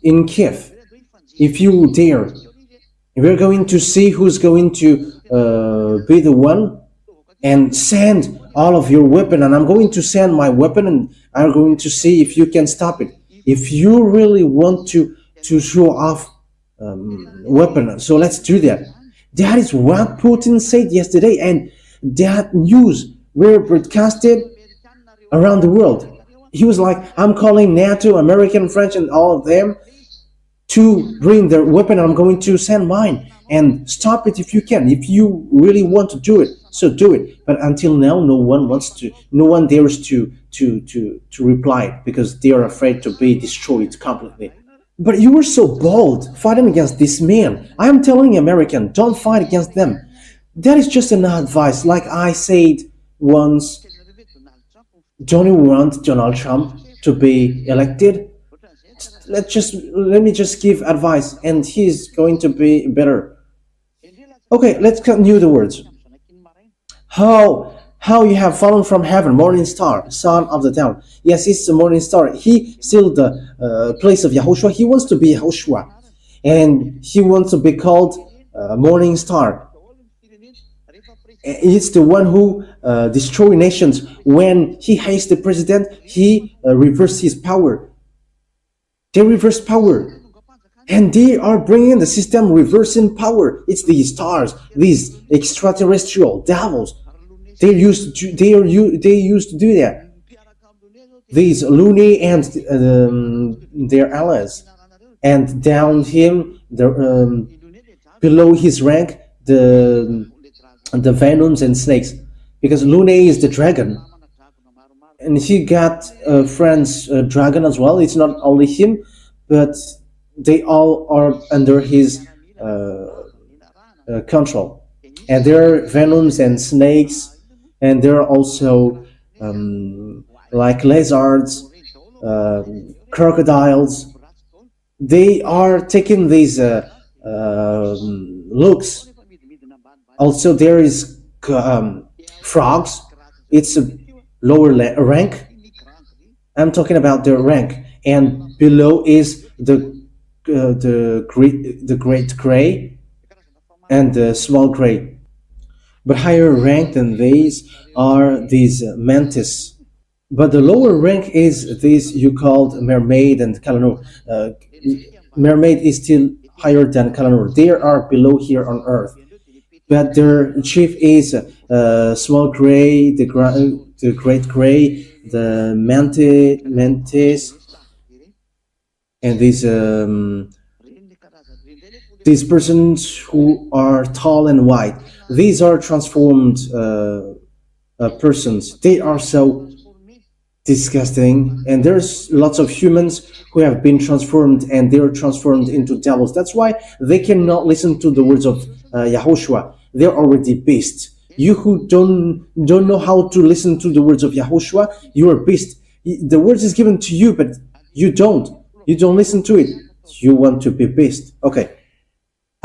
in Kiev. If you dare, we're going to see who's going to be the one and send all of your weapon, and I'm going to send my weapon, and I'm going to see if you can stop it. If you really want to show off weapon, so let's do that. That is what Putin said yesterday, and that news were broadcasted around the world. He was like, I'm calling NATO, American, French, and all of them to bring their weapon. I'm going to send mine, and stop it if you can. If you really want to do it, so do it. But until now, no one dares to reply, because they are afraid to be destroyed completely. But you were so bold fighting against this man. I am telling American, don't fight against them. That is just an advice. Like I said once, don't you want Donald Trump to be elected? Let me just give advice, and he's going to be better. Okay, let's continue the words. How you have fallen from heaven, morning star, son of the dawn. Yes, it's the morning star. He still the place of YAHOSHUAH. He wants to be YAHOSHUAH, and he wants to be called morning star. It's the one who destroys nations. When he hates the president, he reverses his power. They reverse power, and they are bringing the system reversing power. It's these stars, these extraterrestrial devils. They used to do that. These loony and their allies, and down him, below his rank, the venoms and snakes, because Looney is the dragon, and he got a friend's dragon as well. It's not only him, but they all are under his control, and there are venoms and snakes, and there are also like lizards, crocodiles. They are taking these looks. Also, there is frogs. It's a lower rank. I'm talking about the rank, and below is the great gray and the small gray. But higher rank than these are these mantis. But the lower rank is this you called mermaid and calanur. Mermaid is still higher than calanur. They are below here on Earth. But their chief is small gray, the great gray, the mantis, and these persons who are tall and white. These are transformed persons. They are so disgusting, and there's lots of humans who have been transformed, and they are transformed into devils. That's why they cannot listen to the words of YAHOSHUAH. They're already beasts. You who don't know how to listen to the words of YAHOSHUAH, you are beast. The words is given to you, but you don't listen to it. You want to be beast. Okay.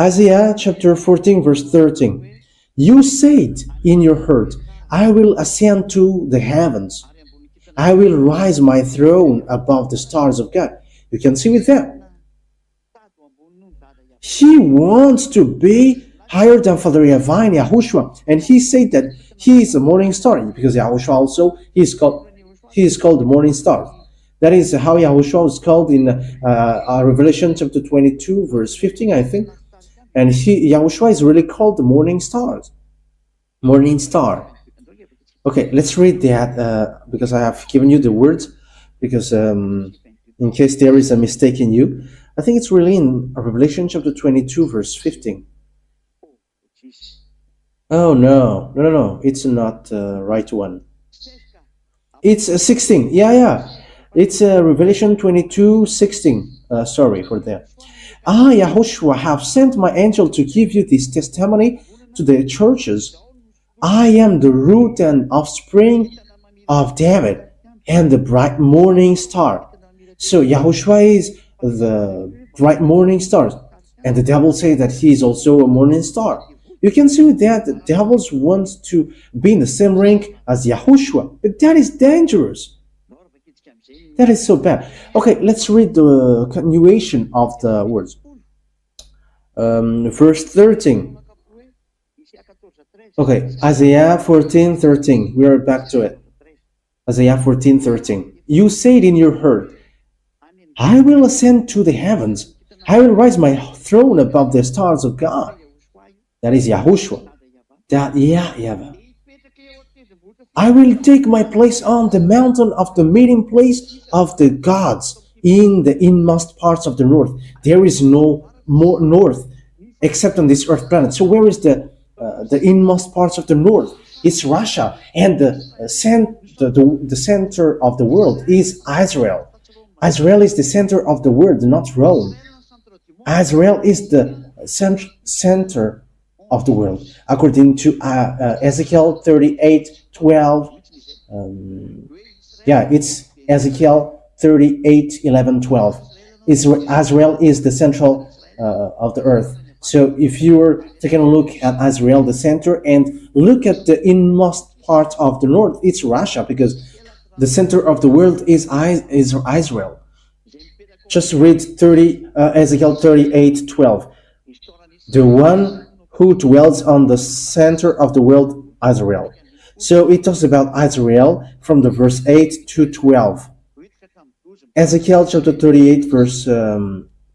Isaiah chapter 14 verse 13. You said in your heart, I will ascend to the heavens. I will rise my throne above the stars of God. You can see with that. He wants to be higher than Father YAHVAH and YAHOSHUAH, and he said that he is a morning star, because YAHOSHUAH also he is called the morning star. That is how YAHOSHUAH is called in Revelation chapter 22 verse 15, I think. And YAHOSHUAH is really called the morning star. Okay, let's read that because I have given you the words, because in case there is a mistake in you, I think it's really in Revelation chapter 22 verse 15. Oh no, it's not the right one. It's 16. Yeah, it's Revelation 22:16. Sorry for that. YAHOSHUAH have sent my angel to give you this testimony to the churches. I am the root and offspring of David and the bright morning star. So YAHOSHUAH is the bright morning star, and the devil say that he is also a morning star. You can see that the devils want to be in the same rank as YAHOSHUAH, but that is dangerous. That is so bad. Okay, let's read the continuation of the words. Verse 13. Okay, Isaiah 14:13. We are back to it. Isaiah 14:13. You said in your heart, I will ascend to the heavens. I will raise my throne above the stars of God. That is YAHOSHUAH. That YAHVAH. I will take my place on the mountain of the meeting place of the gods in the inmost parts of the north. There is no more north except on this earth planet. So where is the inmost parts of the north? It's Russia, and the center of the world is Israel. Israel is the center of the world, not Rome. Israel is the center of the world, according to Ezekiel 38:12. It's Ezekiel 38:11-12. Israel is the central of the earth. So if you're taking a look at Israel, the center, and look at the inmost part of the north, it's Russia, because the center of the world is Israel. Just read Ezekiel 38:12. The one who dwells on the center of the world, Israel. So it talks about Israel from the verse 8 to 12. Ezekiel chapter 38, verse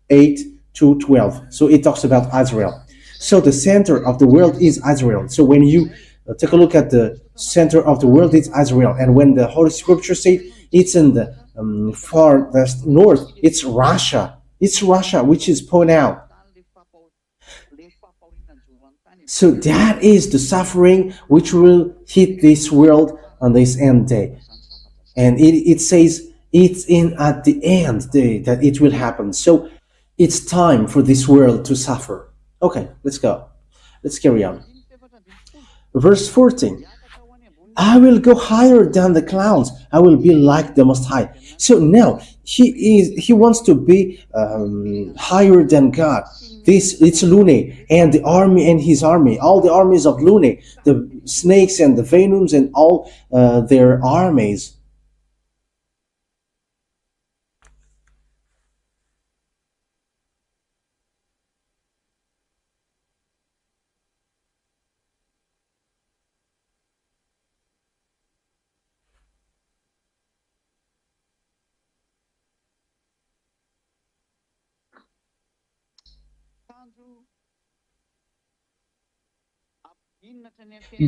8 to 12. So it talks about Israel. So the center of the world is Israel. So when you take a look at the center of the world, it's Israel. And when the Holy Scripture says it's in the farthest north, it's Russia. It's Russia, which is pointed out. So that is the suffering which will hit this world on this end day. And it says it's at the end day that it will happen. So it's time for this world to suffer. Okay, let's go. Let's carry on. Verse 14. I will go higher than the clouds. I will be like the Most High. So now he wants to be higher than God. It's Lune and the army and his army, all the armies of Lune, the snakes and the venoms and all their armies.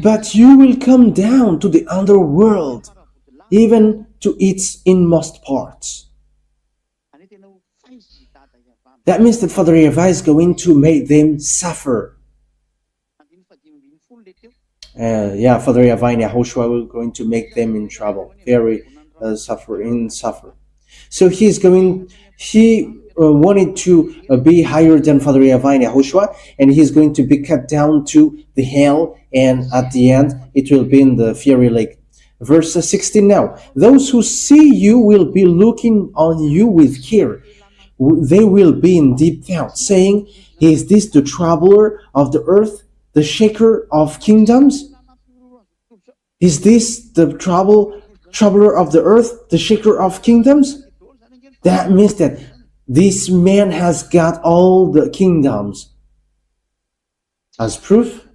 But you will come down to the underworld, even to its inmost parts. That means that Father YAHVAH is going to make them suffer. Father YAHVAH and YAHOSHUAH will going to make them in trouble, very suffer. So he wanted to be higher than Father YAHVAH and YAHOSHUAH, and he's going to be cut down to the hell, and at the end it will be in the fiery lake. Verse 16 now. Those who see you will be looking on you with care. They will be in deep doubt, saying, is this the troubler of the earth, the shaker of kingdoms? Is this the troubler of the earth, the shaker of kingdoms? That means that this man has got all the kingdoms. As proof,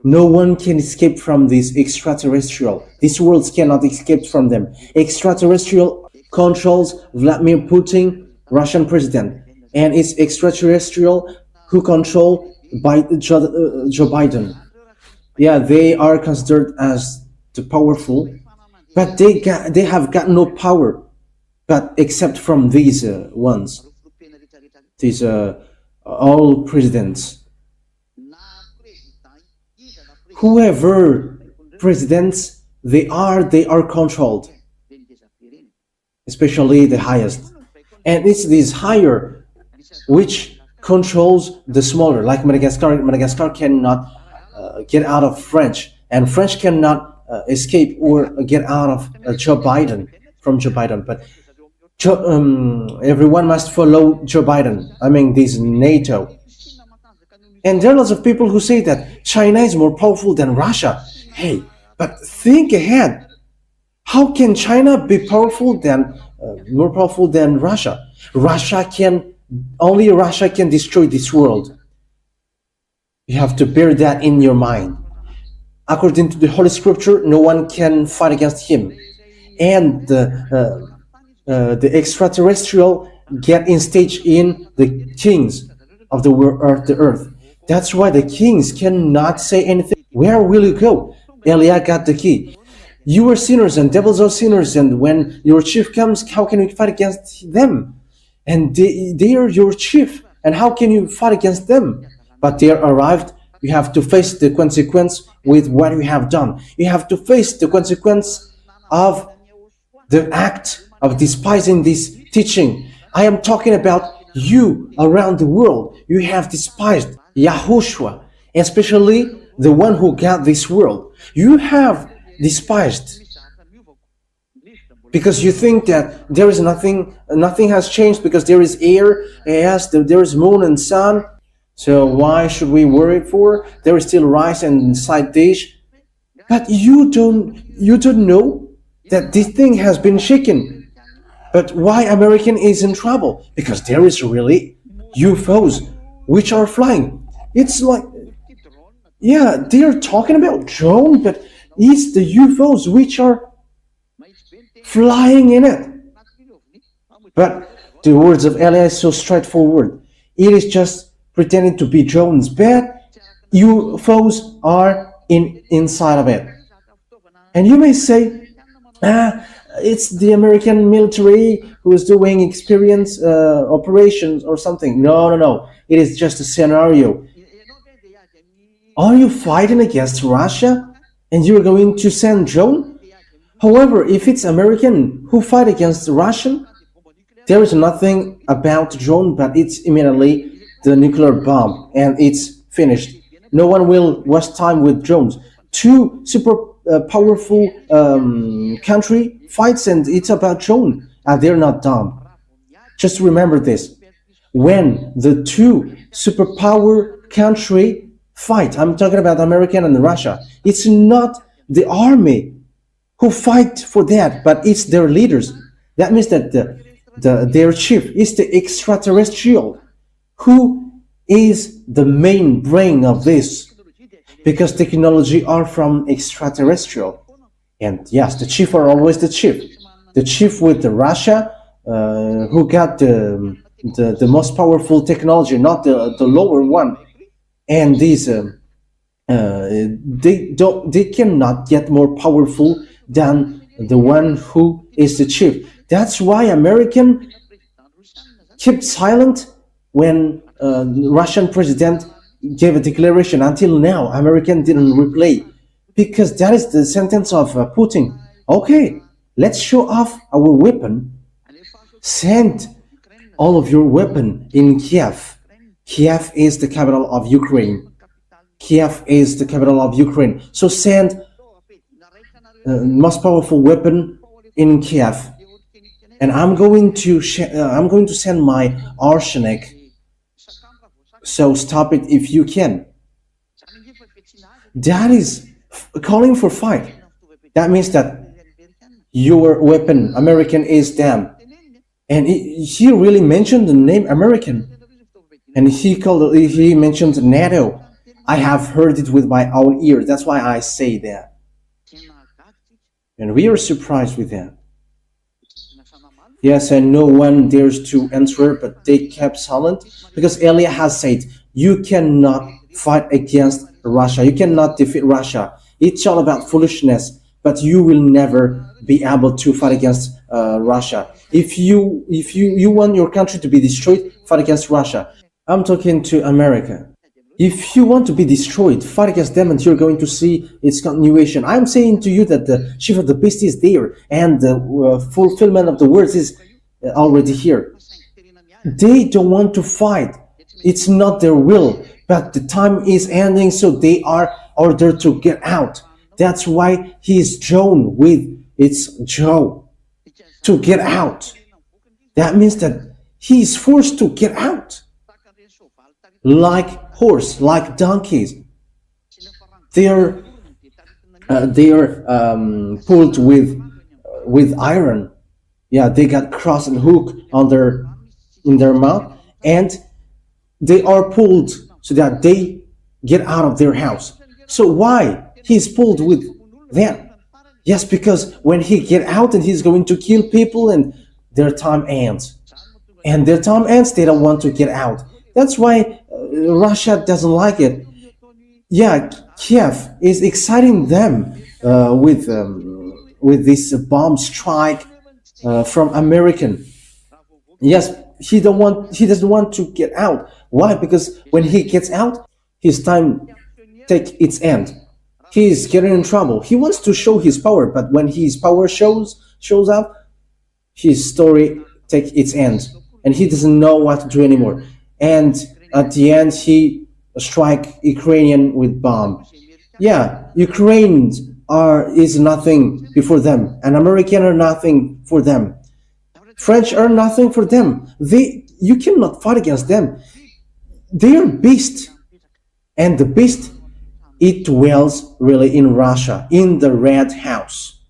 no one can escape from this extraterrestrial. These worlds cannot escape from them. Extraterrestrial controls Vladimir Putin, Russian president, and it's extraterrestrial who control Joe Biden. Yeah, they are considered as the powerful, but they have got no power, but except from these ones, these all presidents. Whoever presidents they are controlled, especially the highest. And it's this higher which controls the smaller, like Madagascar. Madagascar cannot get out of French, and French cannot escape or get out of Joe Biden, from Joe Biden. But everyone must follow Joe Biden. I mean, this NATO. And there are lots of people who say that China is more powerful than Russia. Hey, but think ahead. How can China be powerful than more powerful than Russia? Russia can destroy this world. You have to bear that in your mind. According to the Holy Scripture, no one can fight against him, and the extraterrestrial get in stage in the kings of the earth. That's why the kings cannot say anything. Where will you go? Eliah got the key. You are sinners and devils are sinners, and when your chief comes, how can you fight against them? And they are your chief, and how can you fight against them? But they are arrived. You have to face the consequence with what you have done. You have to face the consequence of the act of despising this teaching. I am talking about you around the world. You have despised YAHOSHUAH, especially the one who got this world. You have despised because you think that there is nothing has changed because there is air, yes, there is moon and sun. So why should we worry for? There is still rice and side dish. But you don't know that this thing has been shaken. But why American is in trouble? Because there is really UFOs which are flying. It's like, yeah, they are talking about drone, but it's the UFOs which are flying in it. But the words of Elias is so straightforward. It is just pretending to be drones, but UFOs are inside of it. And you may say, it's the American military who is doing experience operations or something. No. It is just a scenario. Are you fighting against Russia and you're going to send drone? However, if it's American who fight against the Russian, there is nothing about drone, but it's immediately the nuclear bomb, and it's finished. No one will waste time with drones. Two super powerful country fights, and it's about drone, and they're not dumb. Just remember this: when the two superpower country fight, I'm talking about American and Russia. It's not the army who fight for that, but it's their leaders. That means that their chief is the extraterrestrial, who is the main brain of this, because technology are from extraterrestrial. And yes, the chief are always the chief with the Russia, who got the most powerful technology, not the lower one. And these they cannot get more powerful than the one who is the chief. That's why American kept silent when the Russian president gave a declaration. Until now, American didn't reply, because that is the sentence of Putin. Okay, let's show off our weapon. Send all of your weapon in Kiev. Kiev is the capital of Ukraine. Kiev is the capital of Ukraine. So send most powerful weapon in Kiev, and I'm going to send my arsenic. So stop it if you can. That is calling for fight. That means that your weapon, American, is them. And he really mentioned the name American, and he mentioned NATO. I have heard it with my own ears. That's why I say that. And we are surprised with that. Yes, and no one dares to answer, but they kept silent, because Elia has said, you cannot fight against Russia. You cannot defeat Russia. It's all about foolishness, but you will never be able to fight against Russia. If you want your country to be destroyed, fight against Russia. I'm talking to America. If you want to be destroyed, fight against them, and you're going to see its continuation. I'm saying to you that the chief of the beast is there, and the fulfillment of the words is already here. They don't want to fight. It's not their will, but the time is ending, so they are ordered to get out. That's why he is drawn with its jaw to get out. That means that he is forced to get out. Like horse, like donkeys, they are pulled with with iron. Yeah, they got cross and hook on their in their mouth, and they are pulled so that they get out of their house. So why he's pulled with that? Yes, because when he get out and he's going to kill people, and their time ends. And their time ends, they don't want to get out. That's why Russia doesn't like it. Yeah, Kiev is exciting them with this bomb strike from American. Yes, he doesn't want to get out. Why? Because when he gets out, his time take its end. He's getting in trouble. He wants to show his power, but when his power shows up, his story take its end, and he doesn't know what to do anymore. And at the end, he strike Ukrainian with bomb. Yeah, Ukrainians is nothing before them, and American are nothing for them. French are nothing for them. You cannot fight against them. They are beast, and the beast, it dwells really in Russia, in the Red House.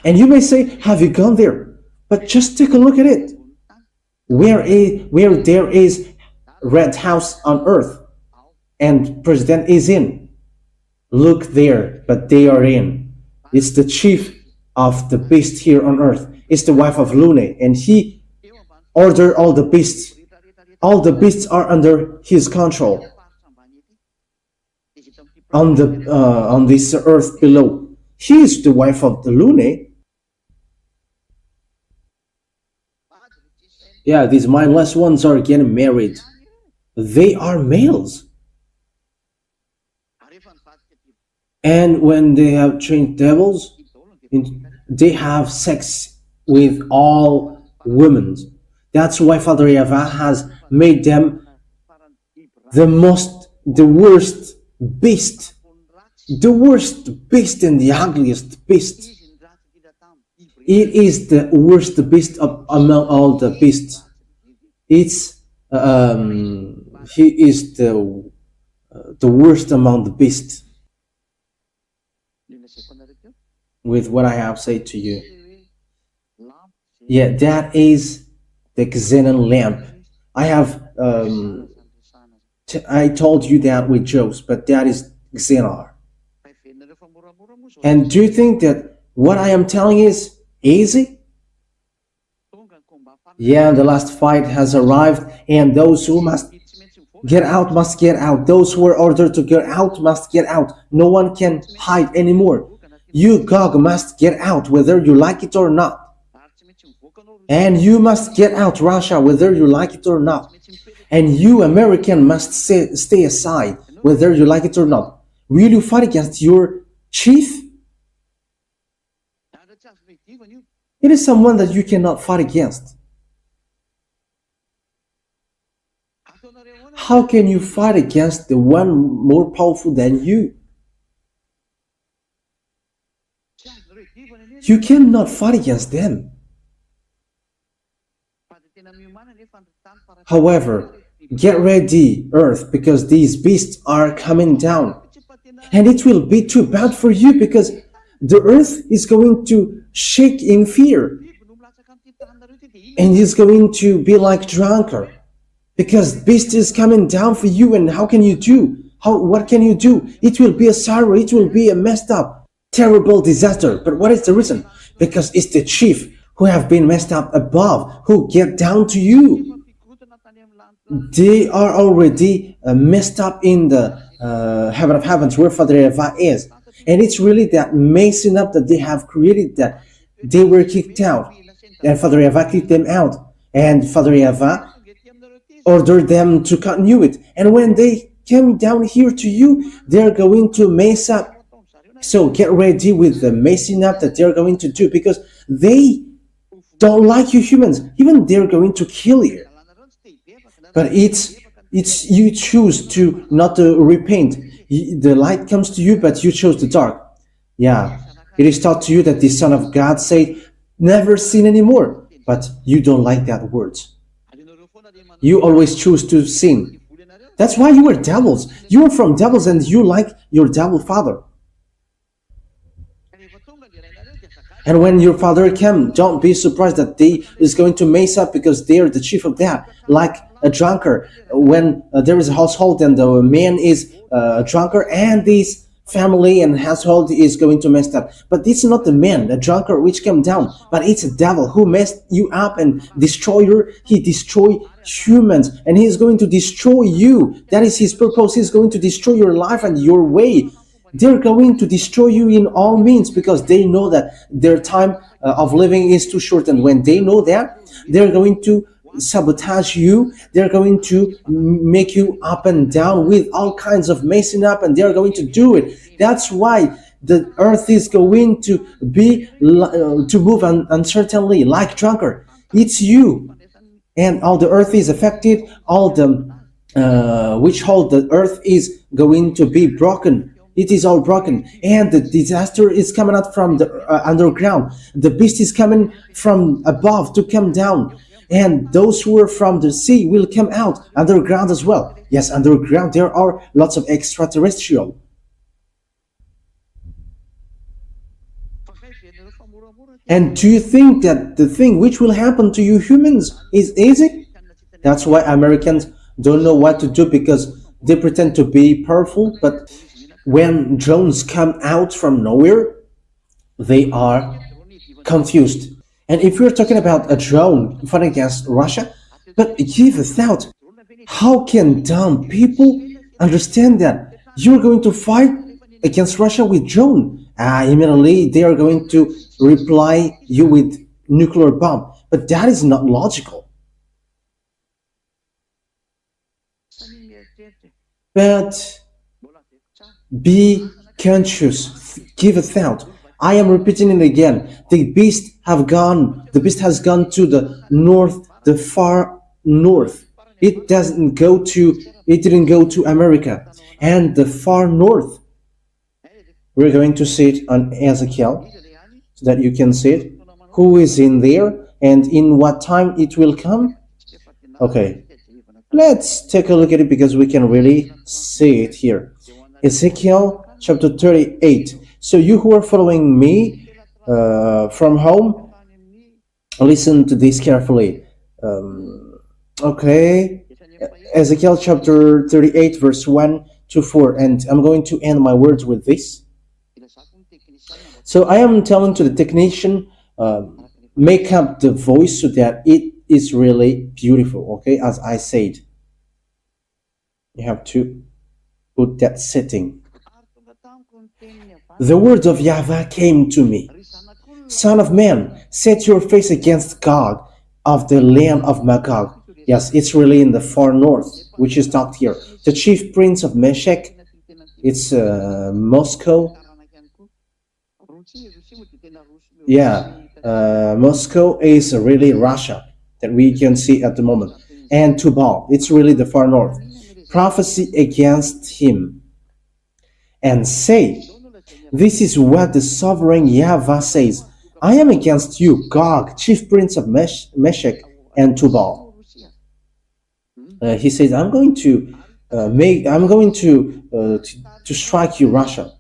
And you may say, have you gone there? But just take a look at it. Where there is Red House on Earth and President is in. Look there, but they are in. It's the chief of the beast here on Earth. It's the wife of Lune, and he ordered all the beasts. All the beasts are under his control on this earth below. He is the wife of the Lune. Yeah, these mindless ones are getting married. They are males. And when they have trained devils, they have sex with all women. That's why Father YAHVAH has made them the worst beast and the ugliest beast. It is the worst beast among all the beasts. It's he is the worst among the beasts. With what I have said to you, yeah, that is the xenon lamp. I told you that with jokes, but that is xenon. And do you think that what I am telling is easy? Yeah, the last fight has arrived, and those who must get out must get out. Those who are ordered to get out must get out. No one can hide anymore. You, Gog, must get out, whether you like it or not. And you must get out, Russia, whether you like it or not. And you, American, must stay aside, whether you like it or not. Will you fight against your chief? It is someone that you cannot fight against. How can you fight against the one more powerful than you? You cannot fight against them. However, get ready, Earth, because these beasts are coming down. And it will be too bad for you, because the Earth is going to shake in fear. And it's going to be like drunkard. Because beast is coming down for you, and how can you do? What can you do? It will be a sorrow, it will be a messed up, terrible disaster. But what is the reason? Because it's the chief who have been messed up above, who get down to you. They are already messed up in the heaven of heavens, where Father YAHVAH is. And it's really that messing up that they have created, that they were kicked out. And Father YAHVAH kicked them out. And Father YAHVAH ordered them to continue it. And when they came down here to you, they're going to mess up. So get ready with the messing up that they're going to do, because they don't like you humans. Even they're going to kill you. But it's you choose to not to repent. The light comes to you, but you chose the dark. Yeah, it is taught to you that the Son of God said, never sin anymore. But you don't like that word. You always choose to sin. That's why you were devils. You were from devils, and you like your devil father. And when your father came, don't be surprised that they is going to mess up because they are the chief of that, like a drunkard. When there is a household and the man is a drunkard, and this family and household is going to mess up. But it's not the man, the drunkard, which came down, but it's a devil who messed you up and destroyer. He destroy humans, and he's going to destroy you. That is his purpose. He's going to destroy your life and your way. They're going to destroy you in all means because they know that their time of living is too short. And when they know that, they're going to sabotage you. They're going to make you up and down with all kinds of messing up, and they're going to do it. That's why the earth is going to be to move uncertainly like drunkard. It's you, and all the earth is affected. All the which hold the earth is going to be broken. It is all broken, and the disaster is coming out from the underground. The beast is coming from above to come down, and those who are from the sea will come out underground as well. Yes, underground there are lots of extraterrestrial. And do you think that the thing which will happen to you humans is easy? That's why Americans don't know what to do, because they pretend to be powerful, but when drones come out from nowhere, they are confused. And if we're talking about a drone fighting against Russia, but give a thought, how can dumb people understand that you're going to fight against Russia with drone? Immediately they are going to reply you with nuclear bomb. But that is not logical. But be conscious, give a thought. I am repeating it again. The beast has gone to the north, the far north. It didn't go to America. And the far north, we're going to see it on Ezekiel, so that you can see it. Who is in there and in what time it will come? Okay, let's take a look at it because we can really see it here. Ezekiel chapter 38. So you who are following me from home, listen to this carefully. Okay, Ezekiel chapter 38 verse 1 to 4, and I'm going to end my words with this. So I am telling to the technician, make up the voice so that it is really beautiful, okay, as I said. You have to put that setting. The words of YAHVAH came to me. Son of man, set your face against Gog of the land of Magog. Yes, it's really in the far north, which is talked here. The chief prince of Meshech, it's Moscow. Yeah, Moscow is really Russia that we can see at the moment. And Tubal, it's really the far north. Prophecy against him and say, this is what the sovereign YAHVAH says. I am against you, Gog, chief prince of Meshech and Tubal. He says, I'm going to strike you, Russia.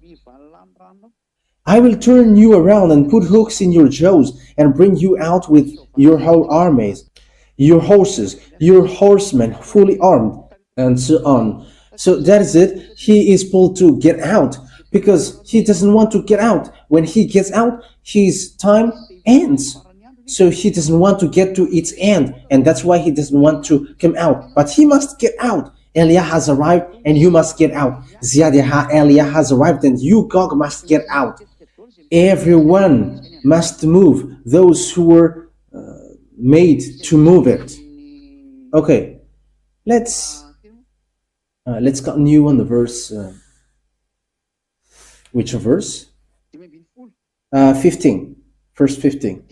I will turn you around and put hooks in your jaws and bring you out with your whole armies, your horses, your horsemen fully armed, and so on. So that is it. He is pulled to get out because he doesn't want to get out. When he gets out, his time ends. So he doesn't want to get to its end, and that's why he doesn't want to come out. But he must get out. Eliah has arrived, and you must get out. Ziadiyah, Eliah has arrived, and you, Gog, must get out. Everyone must move. Those who were made to move it. Okay, let's continue on the verse. Which verse? 15, verse 15.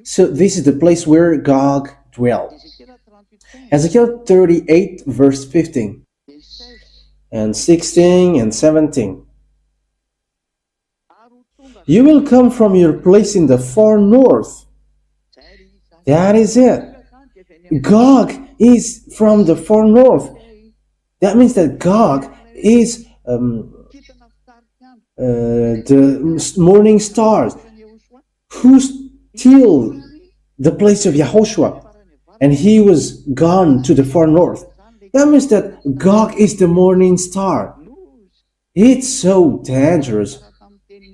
So this is the place where Gog dwelt. Ezekiel 38, verse 15, and 16 and 17. You will come from your place in the far north. That is it. Gog is from the far north. That means that Gog is the morning stars. who steal the place of Yahushua, and he was gone to the far north. That means that Gog is the morning star. It's so dangerous.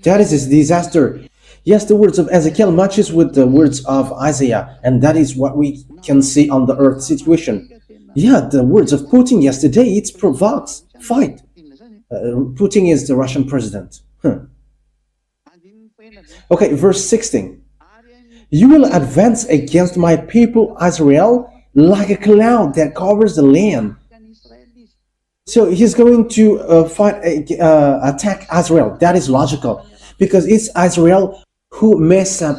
That is a disaster. Yes, the words of Ezekiel matches with the words of Isaiah, and that is what we can see on the earth situation. Yeah, the words of Putin yesterday, it provokes fight. Putin is the Russian president. Okay, verse 16. You will advance against my people Israel like a cloud that covers the land. So he's going to attack Israel. That is logical, because it's Israel who mess up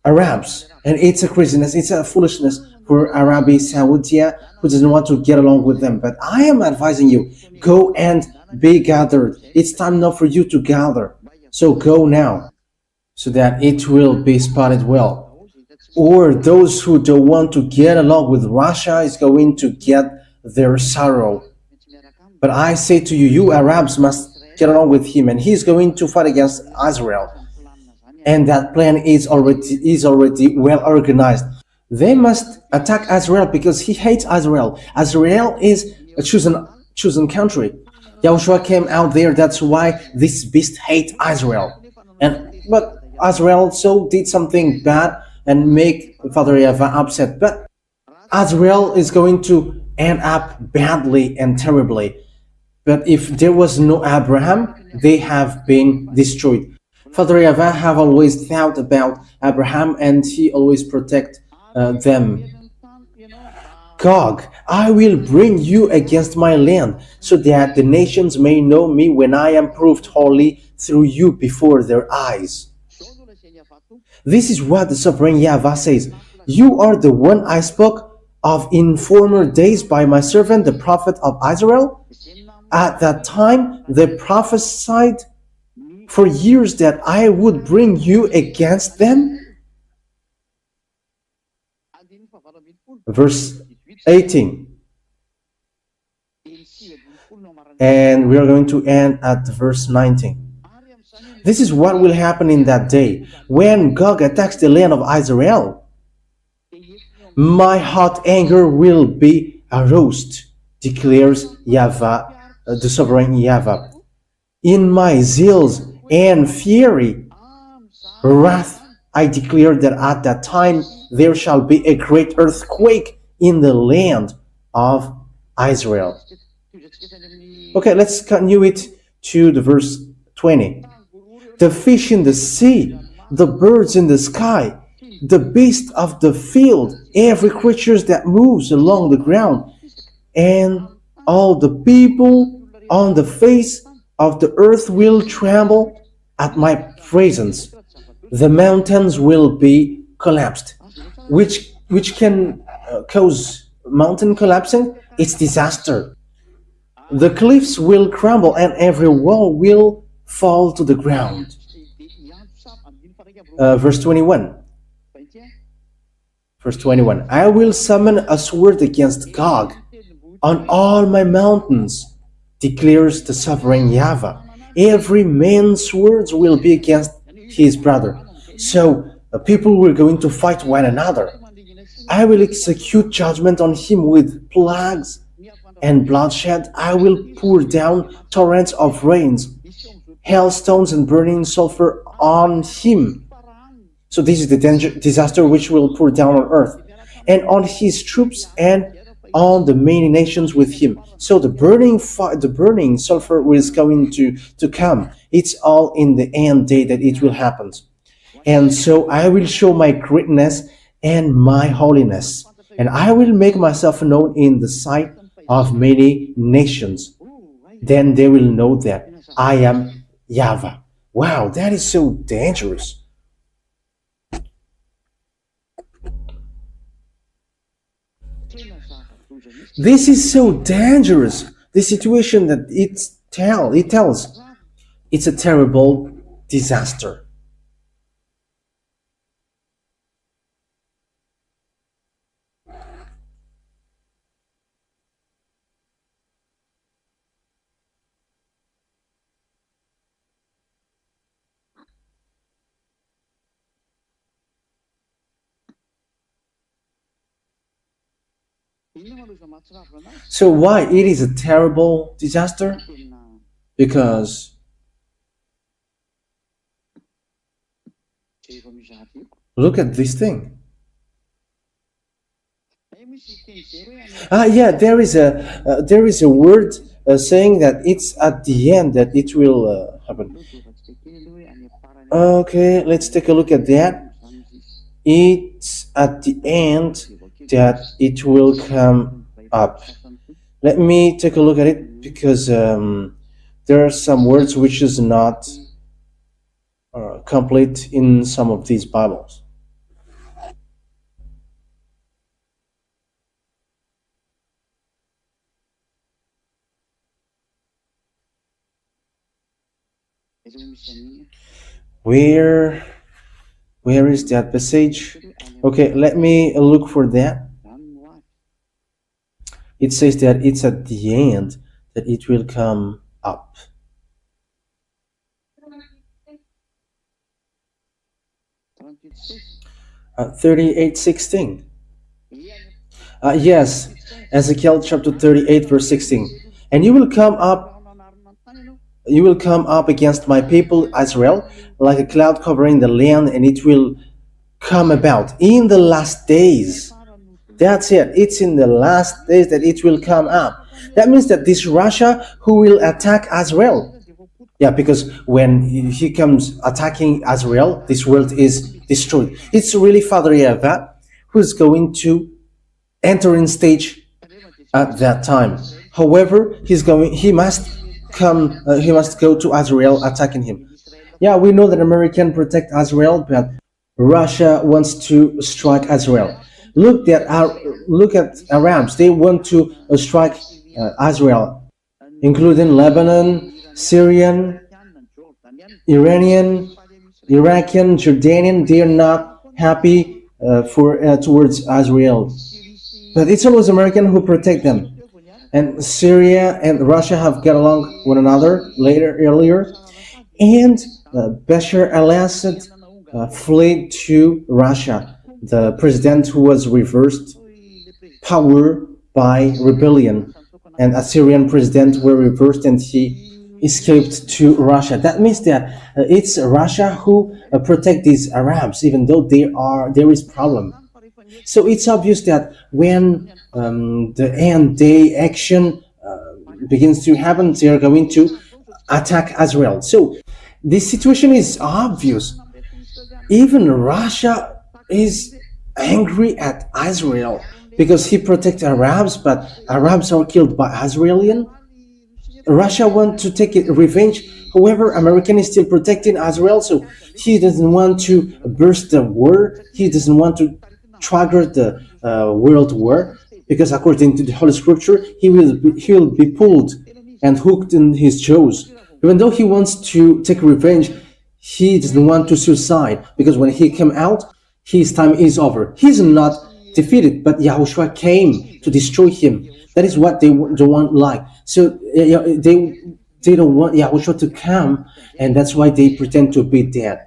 Arabs, and it's a craziness, it's a foolishness for Arabia Saudia who doesn't want to get along with them. But I am advising you, go and be gathered. It's time now for you to gather. So go now, so that it will be spotted well. Or those who don't want to get along with Russia is going to get their sorrow. But I say to you, you Arabs must get along with him, and he's going to fight against Israel. And that plan is already well organized. They must attack Israel because he hates Israel. Israel is a chosen country. Yahushua came out there. That's why this beast hates Israel. But Israel also did something bad and make Father YAHVAH upset. But Israel is going to end up badly and terribly. But if there was no Abraham, they have been destroyed. Father YAHVAH have always thought about Abraham, and he always protect them. Gog, I will bring you against my land, so that the nations may know me when I am proved holy through you before their eyes. This is what the sovereign YAHVAH says. You are the one I spoke of in former days by my servant the prophet of Israel. At that time they prophesied for years that I would bring you against them. Verse 18. And we are going to end at verse 19. This is what will happen in that day when Gog attacks the land of Israel. My hot anger will be aroused, declares YAHVAH, the sovereign YAHVAH. In my zeals and fury, wrath, I declare that at that time there shall be a great earthquake in the land of Israel. Okay, let's continue it to the verse 20. The fish in the sea, the birds in the sky, the beast of the field, every creature that moves along the ground, and all the people on the face of the earth will tremble at my presence. The mountains will be collapsed. Which can cause mountain collapsing? It's disaster. The cliffs will crumble and every wall will fall to the ground. Verse 21. Verse 21. I will summon a sword against Gog on all my mountains, declares the sovereign YAHVAH. Every man's swords will be against his brother. So people were going to fight one another. I will execute judgment on him with plagues and bloodshed. I will pour down torrents of rains, hailstones, and burning sulfur on him. So this is the disaster which will pour down on earth, and on his troops, and on the many nations with him. So the burning sulfur is going to come. It's all in the end day that it will happen. And so I will show my greatness and my holiness, and I will make myself known in the sight of many nations. Then they will know that I am YAHVAH. Wow, that is so dangerous. This is so dangerous. The situation that it tells, it's a terrible disaster. So why it is a terrible disaster? Because look at this thing. Yeah, there is a word saying that it's at the end that it will happen. Okay, let's take a look at that. It's at the end that it will come up. Let me take a look at it, because there are some words which is not complete in some of these Bibles. Where is that passage? Okay, let me look for that. It says that it's at the end that it will come up. 38:16. Yes, Ezekiel chapter 38 verse 16. And you will come up against my people Israel like a cloud covering the land, and it will come about in the last days. That's it. It's in the last days that it will come up. That means that this Russia who will attack Israel. Yeah, because when he comes attacking Israel, this world is destroyed. It's really Father YAHVAH who's going to enter in stage at that time. However, he must go to Israel attacking him. Yeah, we know that America protect Israel, but Russia wants to strike Israel. Look at Arabs. They want to strike Israel, including Lebanon, Syrian, Iranian, Iraqian, Jordanian. They are not happy towards Israel, but it's always American who protect them. And Syria and Russia have got along one another earlier, and Bashar al-Assad fled to Russia, the president who was reversed power by rebellion, and Assyrian president were reversed and he escaped to Russia. That means that it's Russia who protect these Arabs, even though there is problem. So it's obvious that when the end day action begins to happen, they are going to attack Israel. So this situation is obvious. Even Russia is angry at Israel because he protects Arabs, but Arabs are killed by Israelis. Russia wants to take revenge. However, American is still protecting Israel, so he doesn't want to burst the war. He doesn't want to trigger the world war, because according to the Holy Scripture, he will be pulled and hooked in his jaws. Even though he wants to take revenge, he doesn't want to suicide, because when he came out, his time is over. He's not defeated, but YAHOSHUAH came to destroy him. That is what they don't want like. So they don't want YAHOSHUAH to come, and that's why they pretend to be dead.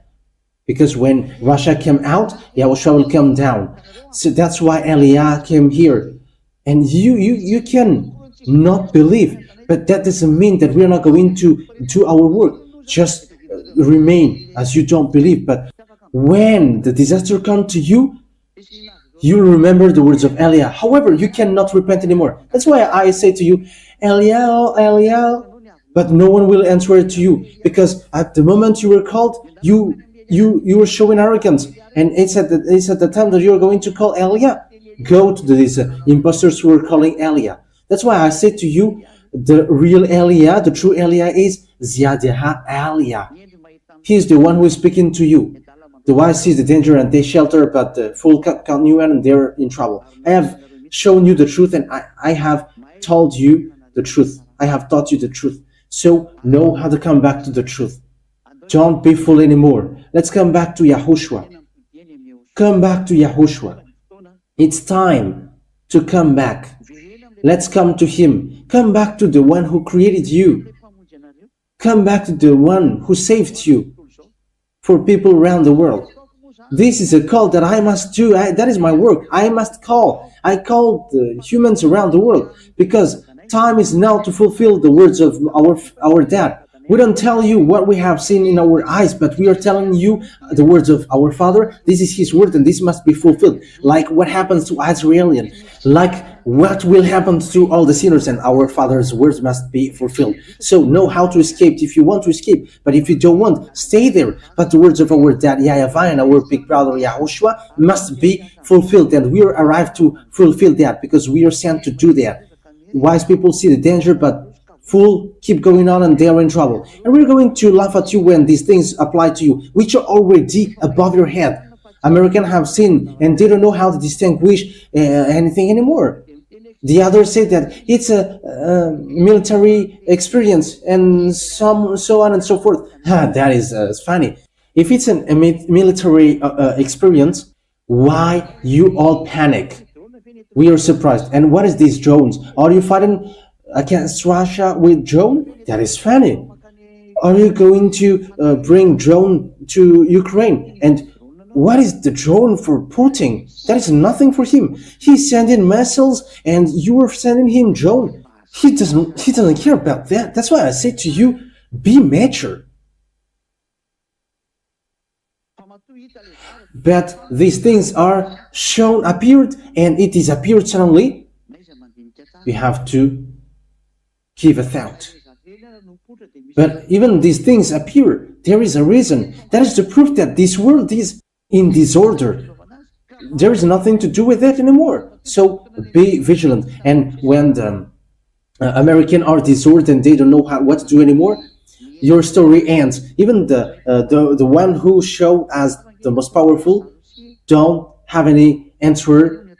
Because when Russia came out, YAHOSHUAH will come down. So that's why Eliah came here. And you can not believe, but that doesn't mean that we're not going to do our work. Just remain as you don't believe. But when the disaster comes to you, you'll remember the words of Eliah. However, you cannot repent anymore. That's why I say to you, Eliah, Eliah, but no one will answer it to you, because at the moment you were called, you were showing arrogance, and it's at the time that you're going to call Eliah. Go to these imposters who are calling Eliah. That's why I say to you, the real Eliah, the true Eliah is Ziadeha Eliah. He is the one who is speaking to you. The wise sees the danger and they shelter, but the fool can't know and they're in trouble. I have shown you the truth, and I have told you the truth. I have taught you the truth. So know how to come back to the truth. Don't be fooled anymore. Let's come back to YAHOSHUAH. Come back to YAHOSHUAH. It's time to come back. Let's come to him. Come back to the one who created you. Come back to the one who saved you for people around the world. This is a call that I must do. That is my work. I must call. I call the humans around the world because time is now to fulfill the words of our dad. We don't tell you what we have seen in our eyes, but we are telling you the words of our Father. This is His word, and this must be fulfilled. Like what happens to Israelian, like what will happen to all the sinners, and our Father's words must be fulfilled. So know how to escape if you want to escape, but if you don't want, stay there. But the words of our dad YAHVAH and our big brother YAHOSHUAH must be fulfilled, and we are arrived to fulfill that because we are sent to do that. Wise people see the danger, but fool keep going on and they are in trouble. And we're going to laugh at you when these things apply to you, which are already above your head. Americans have seen and they don't know how to distinguish anything anymore. The others say that it's a military experience and so on and so forth. That is funny. If it's a military experience, why you all panic? We are surprised. And what is these drones? Are you fighting against Russia with drone? That is funny. Are you going to bring drone to Ukraine? And what is the drone for Putin? That is nothing for him. He's sending missiles and you are sending him drone. He doesn't care about that. That's why I say to you, be mature. But these things are appeared, and it is appeared suddenly. We have to give a thought. But even these things appear, there is a reason. That is the proof that this world is in disorder. There is nothing to do with that anymore. So be vigilant. And when the Americans are disordered and they don't know what to do anymore, your story ends. Even the one who showed as the most powerful don't have any answer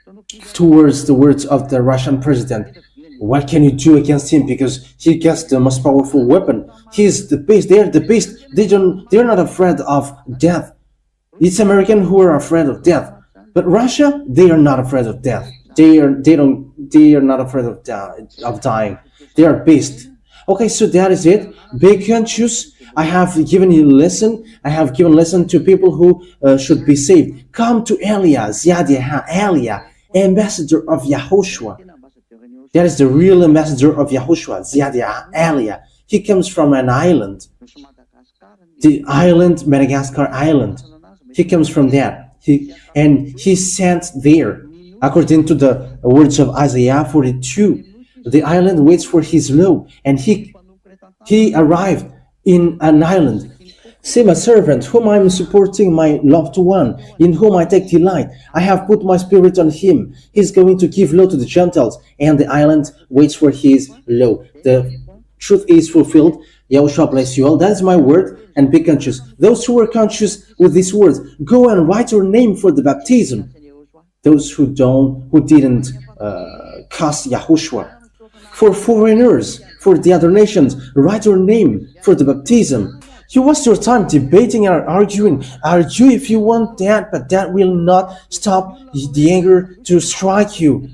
towards the words of the Russian president. What can you do against him? Because he gets the most powerful weapon. He's the beast. They're the beast. They're not afraid of death. It's Americans who are afraid of death. But Russia, they are not afraid of death. They are not afraid of dying. They are beasts. Okay, so that is it. Be conscious. I have given you a lesson. I have given lesson to people who should be saved. Come to Elia, Elia, ambassador of YAHOSHUAH. That is the real ambassador of YAHOSHUAH, Elia. He comes from an island. The island, Madagascar island. He comes from there. He's sent there. According to the words of Isaiah 42, the island waits for his law, and he arrived in an island. See my servant, whom I am supporting, my loved one, in whom I take delight. I have put my spirit on him. He is going to give law to the Gentiles, and the island waits for his law. The truth is fulfilled. YAHOSHUAH bless you all. That is my word, and be conscious. Those who are conscious with these words, go and write your name for the baptism. Those who didn't cast YAHOSHUAH. For foreigners, for the other nations, write your name for the baptism. You waste your time debating and arguing. Argue if you want that, but that will not stop the anger to strike you.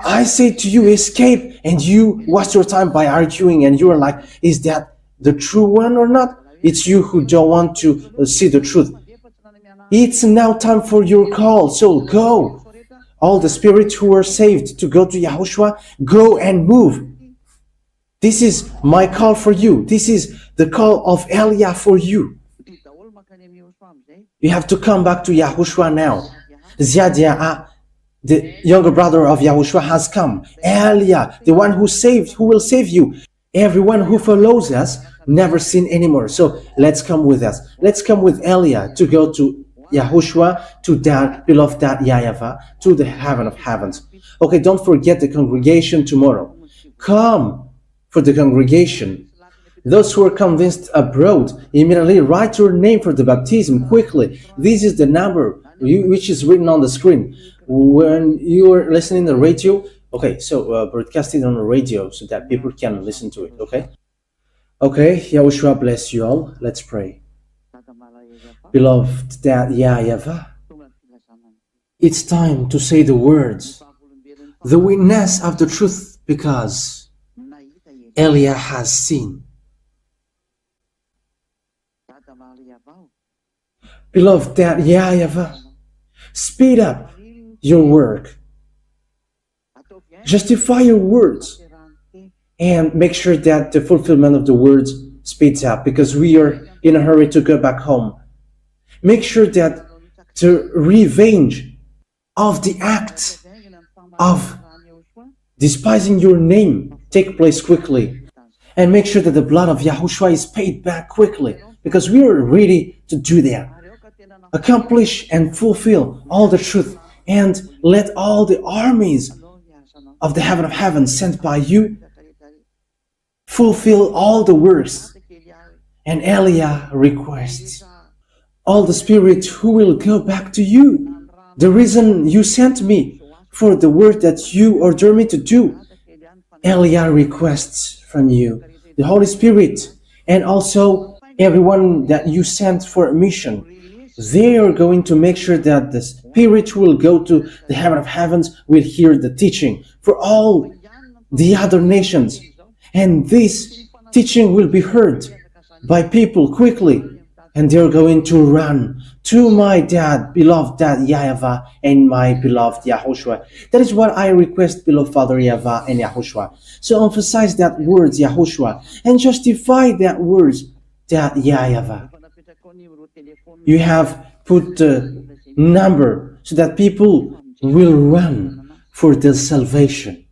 I say to you, escape, and you waste your time by arguing, and you are like, is that the true one or not? It's you who don't want to see the truth. It's now time for your call, so go. All the spirits who are saved to go to YAHOSHUAH, go and move. This is my call for you. This is the call of Elia for you. You have to come back to YAHOSHUAH now. The younger brother of YAHOSHUAH has come. Elia, the one who will save you. Everyone who follows us, never sin anymore. So let's come with us. Let's come with Elia to go to YAHOSHUAH, to that beloved dad YAHVAH, to the heaven of heavens. Okay, don't forget the congregation tomorrow. Come for the congregation. Those who are convinced abroad, immediately write your name for the baptism quickly. This is the number which is written on the screen. When you are listening to the radio, okay, so broadcast it on the radio so that people can listen to it, okay? Okay, YAHOSHUAH bless you all. Let's pray. Beloved dad YAHVAH, it's time to say the words, the witness of the truth, because Elia has seen. Beloved that YAHVAH, speed up your work, justify your words, and make sure that the fulfillment of the words speeds up, because we are in a hurry to go back home. Make sure that the revenge of the act of despising your name take place quickly, and make sure that the blood of YAHOSHUAH is paid back quickly, because we are ready to do that. Accomplish and fulfill all the truth, and let all the armies of the heaven of heaven sent by you fulfill all the works and Eliah requests. All the spirits who will go back to you, the reason you sent me for the work that you order me to do, Eliah requests from you, the Holy Spirit, and also everyone that you sent for a mission. They are going to make sure that the Spirit will go to the heaven of heavens, will hear the teaching for all the other nations. And this teaching will be heard by people quickly. And they're going to run to my dad, beloved dad YAHVAH, and my beloved YAHOSHUAH. That is what I request, beloved Father YAHVAH and YAHOSHUAH. So emphasize that words YAHOSHUAH and justify that words that YAHVAH. You have put the number so that people will run for their salvation.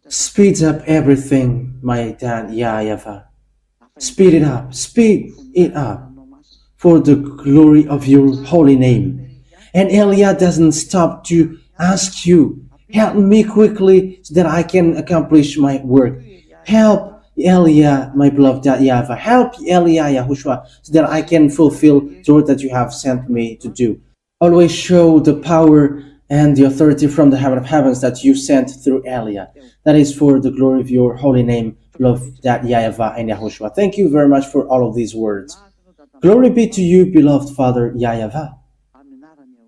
Speeds up everything, my dad YAHVAH. Speed it up for the glory of your holy name. And Eliah doesn't stop to ask you, help me quickly so that I can accomplish my work. Help Eliah, my beloved YAHVAH. Help Eliah, YAHOSHUAH, so that I can fulfill the work that you have sent me to do. Always show the power and the authority from the heaven of heavens that you sent through Eliah. That is for the glory of your holy name, beloved YAHVAH and YAHOSHUAH. Thank you very much for all of these words. Glory be to you, beloved Father YAHVAH.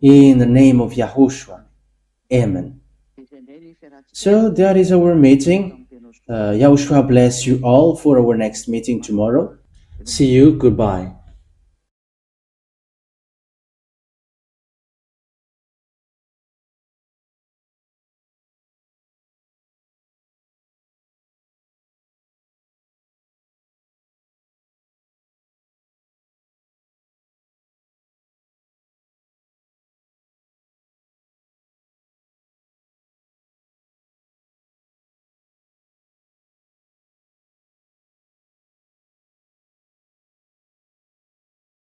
In the name of YAHOSHUAH. Amen. So that is our meeting. YAHOSHUAH bless you all for our next meeting tomorrow. See you. Goodbye.